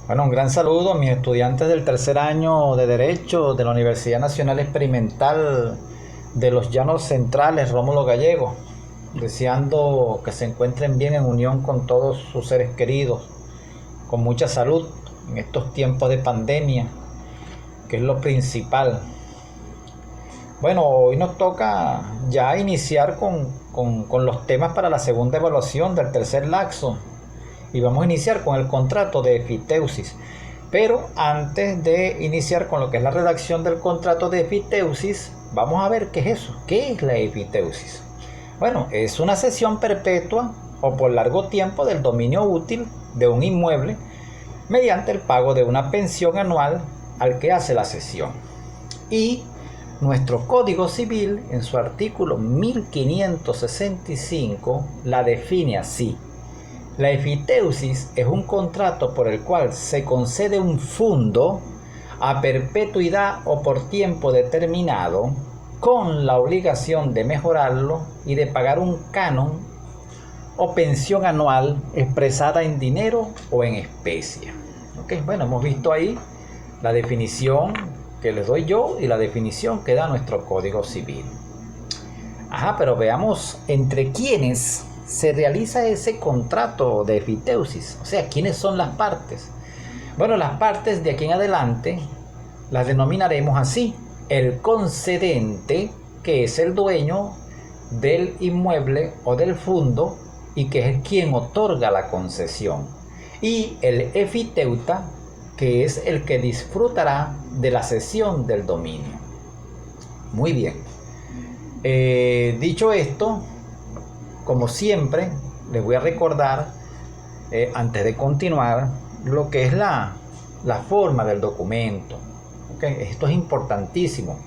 Bueno, un gran saludo a mis estudiantes del tercer año de Derecho de la Universidad Nacional Experimental de los Llanos Centrales, Rómulo Gallego, deseando que se encuentren bien en unión con todos sus seres queridos, con mucha salud en estos tiempos de pandemia, que es lo principal. Bueno, hoy nos toca ya iniciar con los temas para la segunda evaluación del tercer laxo y vamos a iniciar con el contrato de efiteusis. Pero antes de iniciar con lo que es la redacción del contrato de efiteusis, vamos a ver qué es eso. ¿Qué es la efiteusis? Bueno, es una cesión perpetua o por largo tiempo del dominio útil de un inmueble mediante el pago de una pensión anual al que hace la cesión. Y nuestro Código Civil, en su artículo 1565, la define así. La efiteusis es un contrato por el cual se concede un fundo a perpetuidad o por tiempo determinado con la obligación de mejorarlo y de pagar un canon o pensión anual expresada en dinero o en especie. ¿Okay? Bueno, hemos visto ahí la definición que les doy yo y la definición que da nuestro Código Civil. Pero veamos entre quiénes se realiza ese contrato de efiteusis, o sea, ¿quiénes son las partes? Bueno, las partes de aquí en adelante las denominaremos así: el concedente, que es el dueño del inmueble o del fundo y que es quien otorga la concesión, y el efiteuta, que es el que disfrutará de la cesión del dominio. Muy bien. Dicho esto, como siempre, les voy a recordar, antes de continuar, lo que es la forma del documento. ¿Okay? Esto es importantísimo.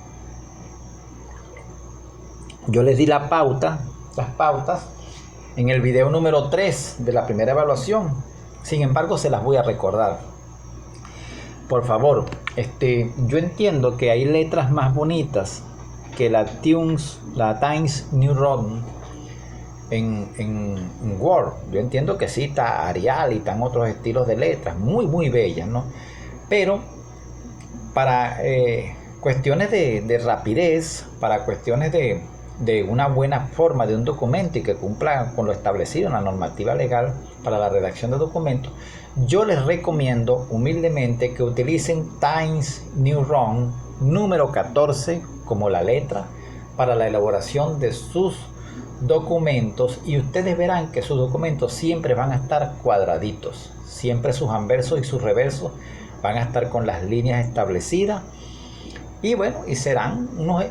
Yo les di las pautas en el video número 3 de la primera evaluación. Sin embargo, se las voy a recordar. Por favor, yo entiendo que hay letras más bonitas que la Times New Roman en Word. Yo entiendo que sí está Arial y están otros estilos de letras muy muy bellas, ¿no? Pero para cuestiones de rapidez, para cuestiones de una buena forma de un documento y que cumpla con lo establecido en la normativa legal para la redacción de documentos, yo les recomiendo humildemente que utilicen Times New Roman número 14 como la letra para la elaboración de sus documentos, y ustedes verán que sus documentos siempre van a estar cuadraditos, siempre sus anversos y sus reversos van a estar con las líneas establecidas, y bueno, y serán unos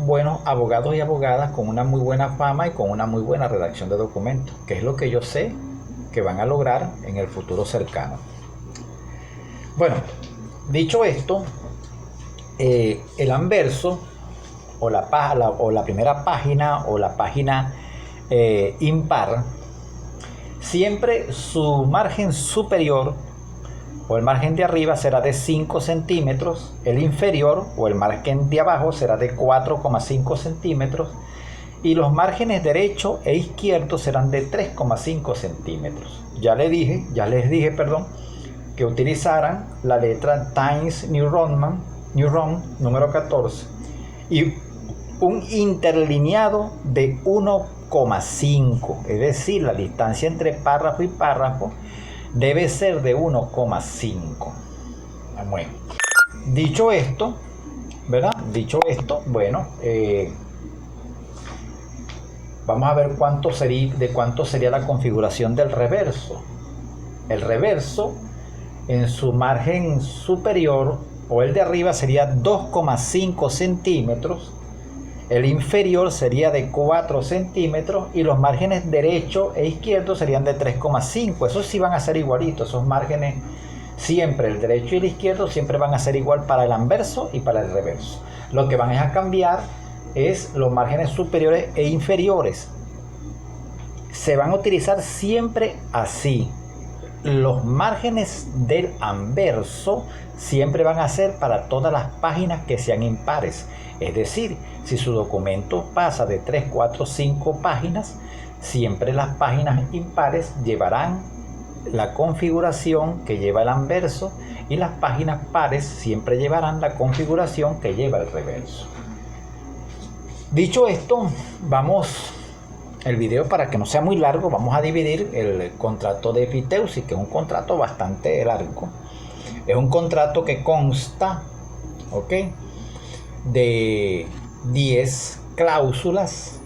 buenos abogados y abogadas con una muy buena fama y con una muy buena redacción de documentos, que es lo que yo sé que van a lograr en el futuro cercano. Bueno, dicho esto, el anverso o la primera página o la página impar, siempre su margen superior o el margen de arriba será de 5 centímetros, el inferior o el margen de abajo será de 4,5 centímetros y los márgenes derecho e izquierdo serán de 3,5 centímetros. Ya les dije, que utilizaran la letra Times New Roman número 14 y un interlineado de 1,5, es decir, la distancia entre párrafo y párrafo debe ser de 1,5. Bueno, dicho esto, bueno, vamos a ver de cuánto sería la configuración del reverso. El reverso, en su margen superior o el de arriba, sería 2,5 centímetros, el inferior sería de 4 centímetros y los márgenes derecho e izquierdo serían de 3,5. Esos sí van a ser igualitos, esos márgenes siempre, el derecho y el izquierdo siempre van a ser igual para el anverso y para el reverso. Lo que van a cambiar es los márgenes superiores e inferiores. Se van a utilizar siempre así. Los márgenes del anverso siempre van a ser para todas las páginas que sean impares. Es decir, si su documento pasa de 3, 4, 5 páginas, siempre las páginas impares llevarán la configuración que lleva el anverso y las páginas pares siempre llevarán la configuración que lleva el reverso. Dicho esto, el video, para que no sea muy largo, vamos a dividir el contrato de efiteusis, que es un contrato bastante largo. Es un contrato que consta, ¿ok?, de 10 cláusulas,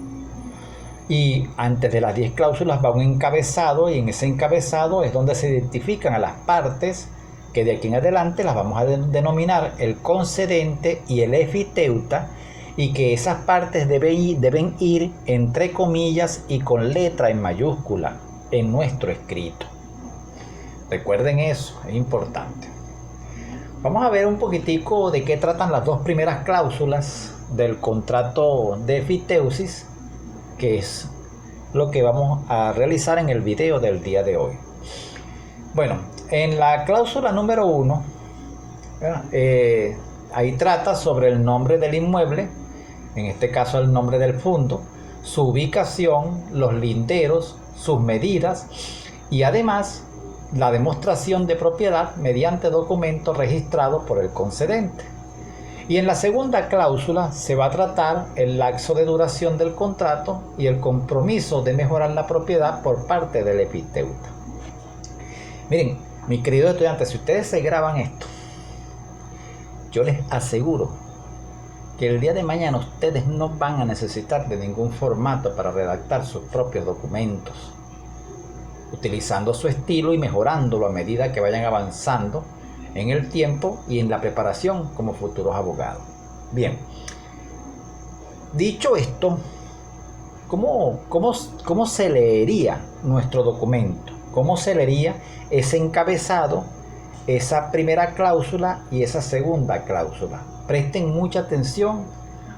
y antes de las 10 cláusulas va un encabezado, y en ese encabezado es donde se identifican a las partes que de aquí en adelante las vamos a denominar el concedente y el efiteuta, y que esas partes deben ir entre comillas y con letra en mayúscula en nuestro escrito. Recuerden eso, es importante. Vamos a ver un poquitico de qué tratan las dos primeras cláusulas del contrato de efiteusis, que es lo que vamos a realizar en el video del día de hoy. Bueno, en la cláusula número 1, ahí trata sobre el nombre del inmueble, en este caso el nombre del fondo, su ubicación, los linderos, sus medidas y además la demostración de propiedad mediante documento registrado por el concedente. Y en la segunda cláusula se va a tratar el lapso de duración del contrato y el compromiso de mejorar la propiedad por parte del efiteuta. Miren, mis queridos estudiantes, si ustedes se graban esto, yo les aseguro que el día de mañana ustedes no van a necesitar de ningún formato para redactar sus propios documentos, utilizando su estilo y mejorándolo a medida que vayan avanzando en el tiempo y en la preparación como futuros abogados. Bien, dicho esto, ¿cómo se leería nuestro documento? ¿Cómo se leería ese encabezado, esa primera cláusula y esa segunda cláusula? Presten mucha atención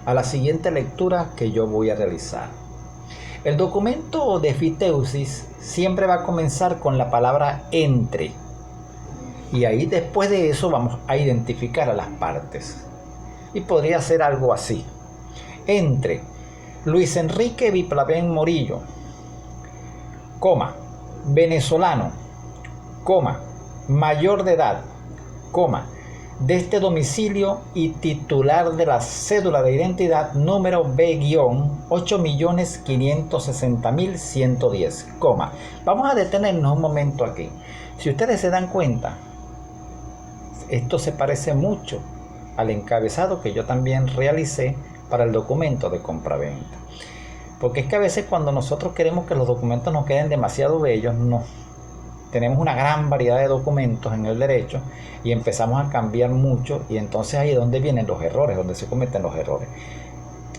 a la siguiente lectura que yo voy a realizar. El documento de efiteusis siempre va a comenzar con la palabra entre. Y ahí después de eso vamos a identificar a las partes. Y podría ser algo así. Entre Luis Enrique Viplavén Morillo, coma, venezolano, coma, mayor de edad, coma, de este domicilio y titular de la cédula de identidad número B-8.560.110, coma. Vamos a detenernos un momento aquí. Si ustedes se dan cuenta, esto se parece mucho al encabezado que yo también realicé para el documento de compraventa. Porque es que a veces cuando nosotros queremos que los documentos nos queden demasiado bellos, no. Tenemos una gran variedad de documentos en el derecho y empezamos a cambiar mucho, y entonces ahí es donde vienen los errores, donde se cometen los errores.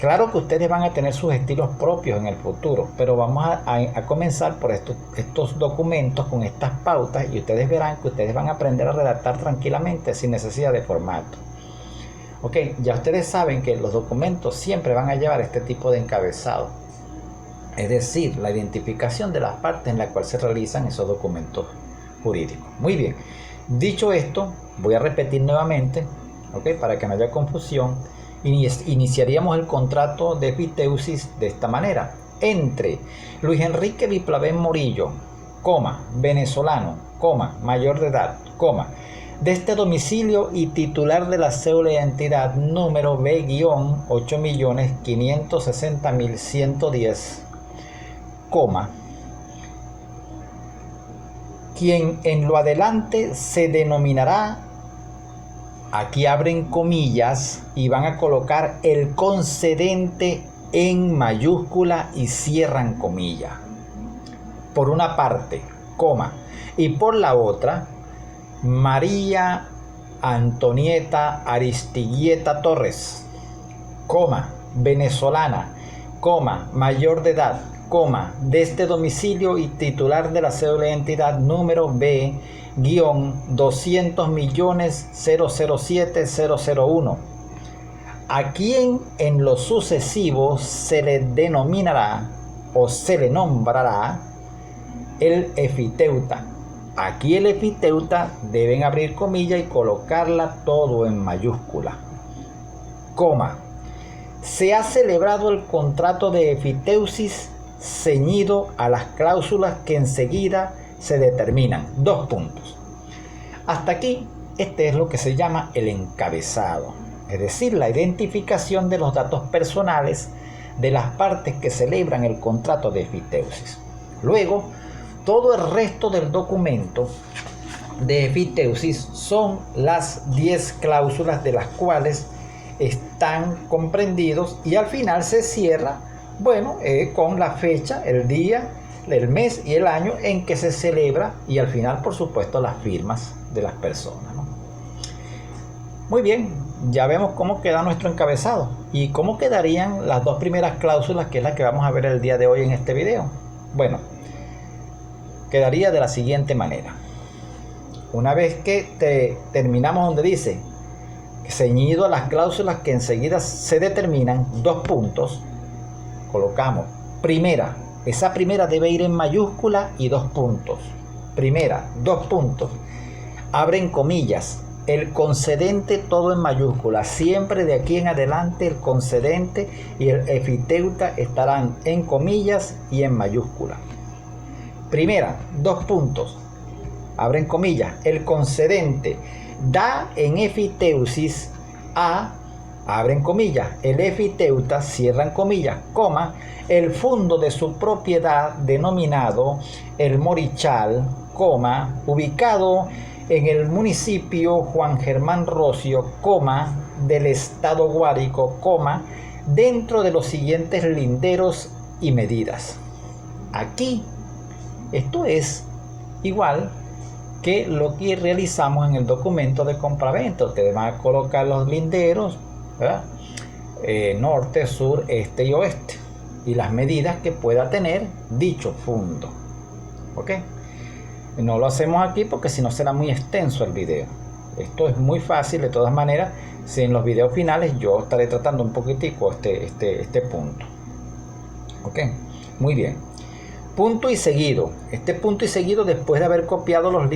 Claro que ustedes van a tener sus estilos propios en el futuro, pero vamos a comenzar por estos documentos con estas pautas, y ustedes verán que ustedes van a aprender a redactar tranquilamente sin necesidad de formato. Ok, ya ustedes saben que los documentos siempre van a llevar este tipo de encabezado, es decir, la identificación de las partes en las cuales se realizan esos documentos jurídicos. Muy bien, dicho esto, voy a repetir nuevamente, ok, para que no haya confusión. Iniciaríamos el contrato de efiteusis de esta manera: entre Luis Enrique Viplavén Morillo, coma, venezolano, coma, mayor de edad, coma, de este domicilio y titular de la cédula de identidad número B-8.560.110, coma, quien en lo adelante se denominará, aquí abren comillas y van a colocar el concedente en mayúscula y cierran comilla, por una parte, coma, y por la otra, María Antonieta Aristiguieta Torres, coma, venezolana, coma, mayor de edad, coma, de este domicilio y titular de la cédula de identidad número B-200.007.001, a quien en lo sucesivo se le denominará o se le nombrará el efiteuta. Aquí el efiteuta deben abrir comilla y colocarla todo en mayúscula, coma. Se ha celebrado el contrato de efiteusis ceñido a las cláusulas que enseguida se determinan. 2 puntos. Hasta aquí, este es lo que se llama el encabezado, es decir, la identificación de los datos personales de las partes que celebran el contrato de efiteusis. Luego, todo el resto del documento de efiteusis son las 10 cláusulas de las cuales están comprendidos, y al final se cierra, con la fecha, el día, el mes y el año en que se celebra, y al final, por supuesto, las firmas de las personas, ¿no? Muy bien, ya vemos cómo queda nuestro encabezado y cómo quedarían las 2 primeras cláusulas, que es la que vamos a ver el día de hoy en este video. Bueno, quedaría de la siguiente manera. Una vez que terminamos donde dice ceñido a las cláusulas que enseguida se determinan, 2 puntos, colocamos primera. Esa primera debe ir en mayúscula y 2 puntos. Primera, 2 puntos. Abren comillas. El concedente todo en mayúscula. Siempre de aquí en adelante el concedente y el efiteuta estarán en comillas y en mayúscula. Primera, 2 puntos. Abren comillas. El concedente da en efiteusis a, abren comillas, el efiteuta, cierran comillas, coma, el fondo de su propiedad denominado el Morichal, coma, ubicado en el municipio Juan Germán Rocio, coma, del estado Guárico, coma, dentro de los siguientes linderos y medidas. Aquí, esto es igual que lo que realizamos en el documento de compraventa. Ustedes van a colocar los linderos, ¿verdad? Norte, sur, este y oeste, y las medidas que pueda tener dicho fondo. ¿Ok? No lo hacemos aquí porque si no será muy extenso el video. Esto es muy fácil. De todas maneras, si en los videos finales yo estaré tratando un poquitico este punto. ¿Ok? Muy bien. Punto y seguido. Este punto y seguido después de haber colocado los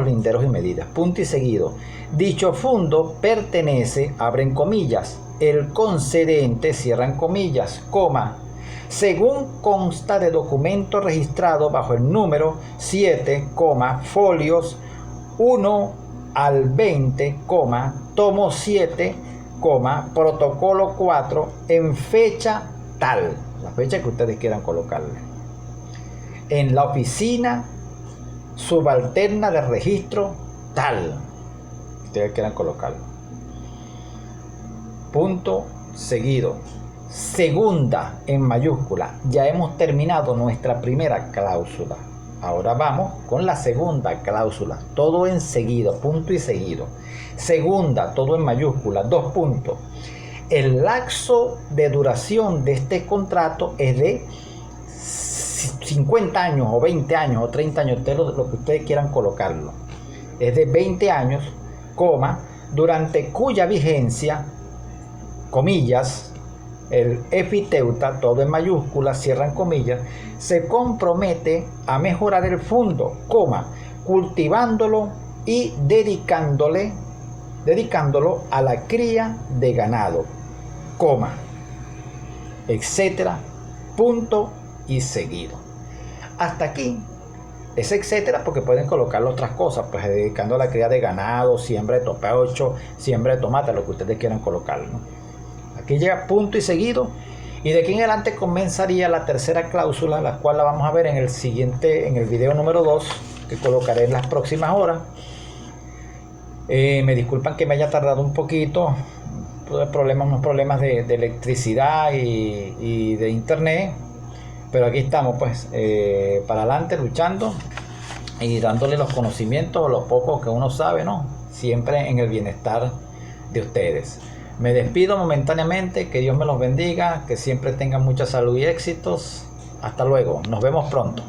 linderos y medidas. Punto y seguido. Dicho fondo pertenece, abren comillas, el concedente, cierran comillas, coma, según consta de documento registrado bajo el número 7, folios 1 al 20, tomo 7, protocolo 4, en fecha tal, la fecha que ustedes quieran colocarle, en la oficina subalterna de registro tal, ustedes quieran colocarlo. Punto seguido. Segunda en mayúscula. Ya hemos terminado nuestra primera cláusula. Ahora vamos con la segunda cláusula. Todo en seguido, punto y seguido. Segunda, todo en mayúscula, 2 puntos. El lapso de duración de este contrato es de 50 años o 20 años o 30 años, lo que ustedes quieran colocarlo. Es de 20 años, durante cuya vigencia, comillas, el efiteuta, todo en mayúsculas, cierran comillas, se compromete a mejorar el fondo, cultivándolo y dedicándolo a la cría de ganado, etcétera, punto y seguido. Hasta aquí es etcétera, porque pueden colocar otras cosas, pues dedicando a la cría de ganado, siembra de topacho, siembra de tomate, lo que ustedes quieran colocar, ¿no? Aquí llega punto y seguido, y de aquí en adelante comenzaría la tercera cláusula, la cual la vamos a ver en el video número 2, que colocaré en las próximas horas. Me disculpan que me haya tardado un poquito, tuve unos problemas de electricidad y de internet, pero aquí estamos pues para adelante, luchando y dándole los conocimientos, lo poco que uno sabe, ¿no? Siempre en el bienestar de ustedes. Me despido momentáneamente, que Dios me los bendiga, que siempre tengan mucha salud y éxitos. Hasta luego, nos vemos pronto.